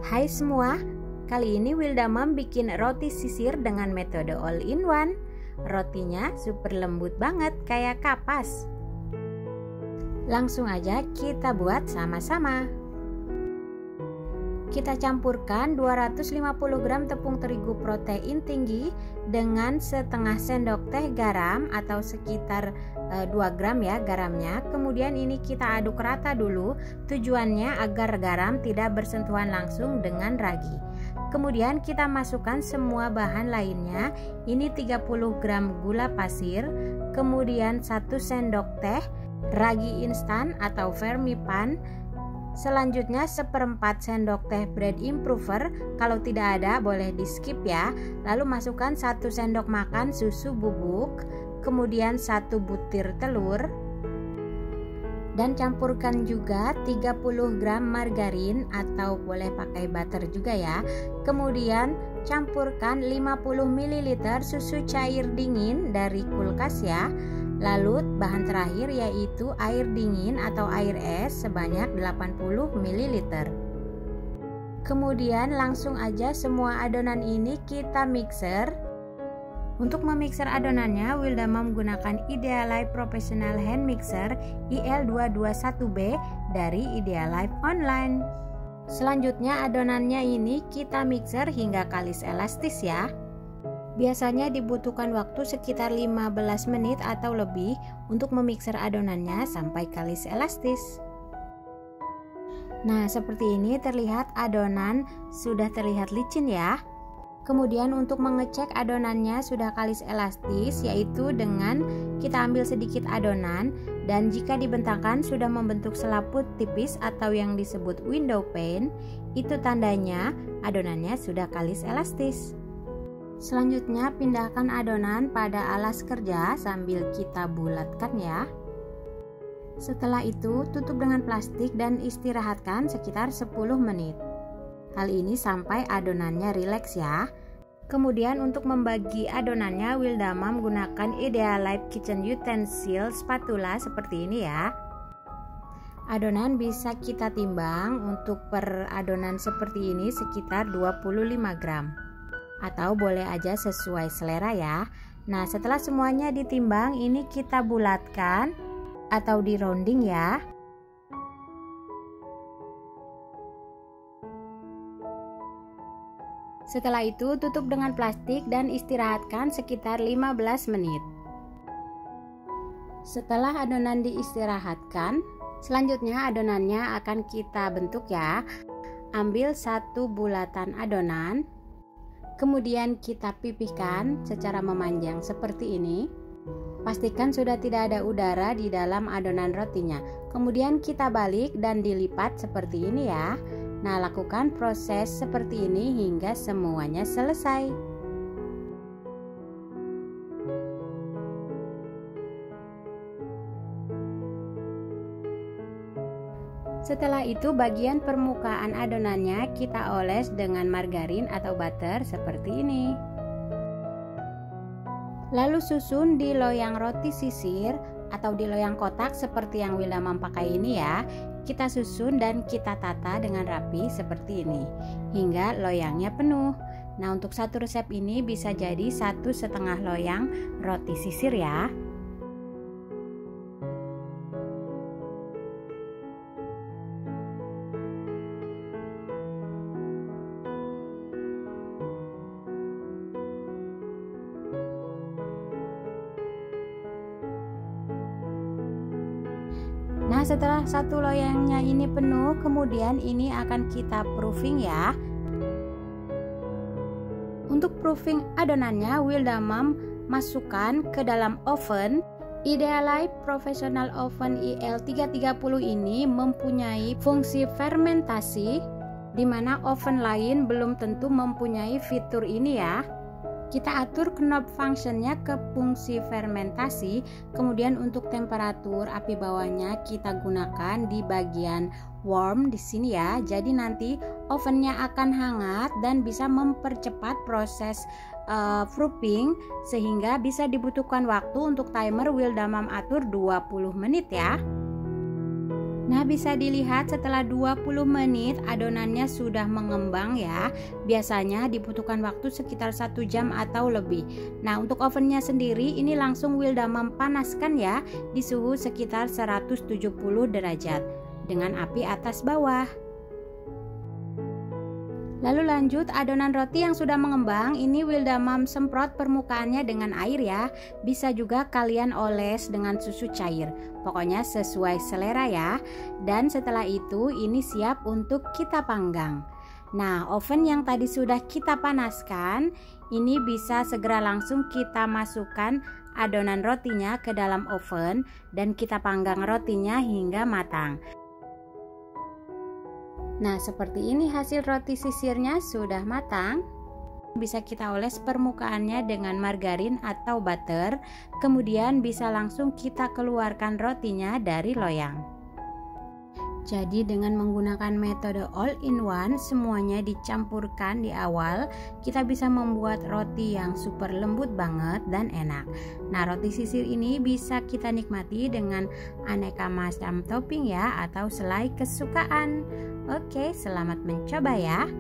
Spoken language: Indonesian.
Hai semua, kali ini Wilda Mom bikin roti sisir dengan metode all-in-one. Rotinya super lembut banget kayak kapas. Langsung aja kita buat sama-sama. Kita campurkan 250 gram tepung terigu protein tinggi dengan setengah sendok teh garam atau sekitar 2 gram ya garamnya. Kemudian ini kita aduk rata dulu, tujuannya agar garam tidak bersentuhan langsung dengan ragi. Kemudian kita masukkan semua bahan lainnya. Ini 30 gram gula pasir, kemudian 1 sendok teh ragi instan atau Vermipan. Selanjutnya 1/4 sendok teh bread improver, kalau tidak ada boleh di skip ya. Lalu masukkan 1 sendok makan susu bubuk, kemudian 1 butir telur, dan campurkan juga 30 gram margarin atau boleh pakai butter juga ya. Kemudian campurkan 50 ml susu cair dingin dari kulkas ya. Lalu bahan terakhir yaitu air dingin atau air es sebanyak 80 ml. Kemudian langsung aja semua adonan ini kita mixer. Untuk memixer adonannya, Wilda Mom menggunakan Idealife Professional Hand Mixer IL221B dari Idealife Online. Selanjutnya adonannya ini kita mixer hingga kalis elastis ya. Biasanya dibutuhkan waktu sekitar 15 menit atau lebih untuk memixer adonannya sampai kalis elastis. Nah, seperti ini terlihat adonan sudah terlihat licin ya. Kemudian untuk mengecek adonannya sudah kalis elastis, yaitu dengan kita ambil sedikit adonan dan jika dibentangkan sudah membentuk selaput tipis atau yang disebut window pane, itu tandanya adonannya sudah kalis elastis. Selanjutnya pindahkan adonan pada alas kerja sambil kita bulatkan ya. Setelah itu tutup dengan plastik dan istirahatkan sekitar 10 menit. Hal ini sampai adonannya rileks ya. Kemudian untuk membagi adonannya, Wilda Mom menggunakan Idealife Kitchen Utensil spatula seperti ini ya. Adonan bisa kita timbang, untuk per adonan seperti ini sekitar 25 gram. Atau boleh aja sesuai selera ya. Nah, setelah semuanya ditimbang, ini kita bulatkan atau di rounding ya. Setelah itu tutup dengan plastik dan istirahatkan sekitar 15 menit. Setelah adonan diistirahatkan, selanjutnya adonannya akan kita bentuk ya. Ambil 1 bulatan adonan, kemudian kita pipihkan secara memanjang seperti ini. Pastikan sudah tidak ada udara di dalam adonan rotinya. Kemudian kita balik dan dilipat seperti ini ya. Nah, lakukan proses seperti ini hingga semuanya selesai. Setelah itu bagian permukaan adonannya kita oles dengan margarin atau butter seperti ini. Lalu susun di loyang roti sisir atau di loyang kotak seperti yang Wilda Mom pakai ini ya. Kita susun dan kita tata dengan rapi seperti ini hingga loyangnya penuh. Nah, untuk satu resep ini bisa jadi 1,5 loyang roti sisir ya. Nah, setelah satu loyangnya ini penuh, kemudian ini akan kita proofing ya. Untuk proofing adonannya, Wilda Mom masukkan ke dalam oven. Idealife Professional Oven IL330 ini mempunyai fungsi fermentasi, di mana oven lain belum tentu mempunyai fitur ini ya. Kita atur knob functionnya ke fungsi fermentasi. Kemudian untuk temperatur api bawahnya kita gunakan di bagian warm di sini ya. Jadi nanti ovennya akan hangat dan bisa mempercepat proses proofing, sehingga bisa dibutuhkan waktu untuk timer Wilda Mom atur 20 menit ya. Nah, bisa dilihat setelah 20 menit adonannya sudah mengembang ya. Biasanya dibutuhkan waktu sekitar 1 jam atau lebih. Nah, untuk ovennya sendiri ini langsung Wildamam panaskan ya di suhu sekitar 170 derajat dengan api atas bawah. Lalu lanjut, adonan roti yang sudah mengembang ini Wildamam semprot permukaannya dengan air ya. Bisa juga kalian oles dengan susu cair. Pokoknya sesuai selera ya. Dan setelah itu ini siap untuk kita panggang. Nah, oven yang tadi sudah kita panaskan, ini bisa segera langsung kita masukkan adonan rotinya ke dalam oven dan kita panggang rotinya hingga matang. Nah, seperti ini hasil roti sisirnya sudah matang. Bisa kita oles permukaannya dengan margarin atau butter. Kemudian bisa langsung kita keluarkan rotinya dari loyang. Jadi dengan menggunakan metode all in one, semuanya dicampurkan di awal, kita bisa membuat roti yang super lembut banget dan enak. Nah, roti sisir ini bisa kita nikmati dengan aneka macam topping ya, atau selai kesukaan. Oke, selamat mencoba ya.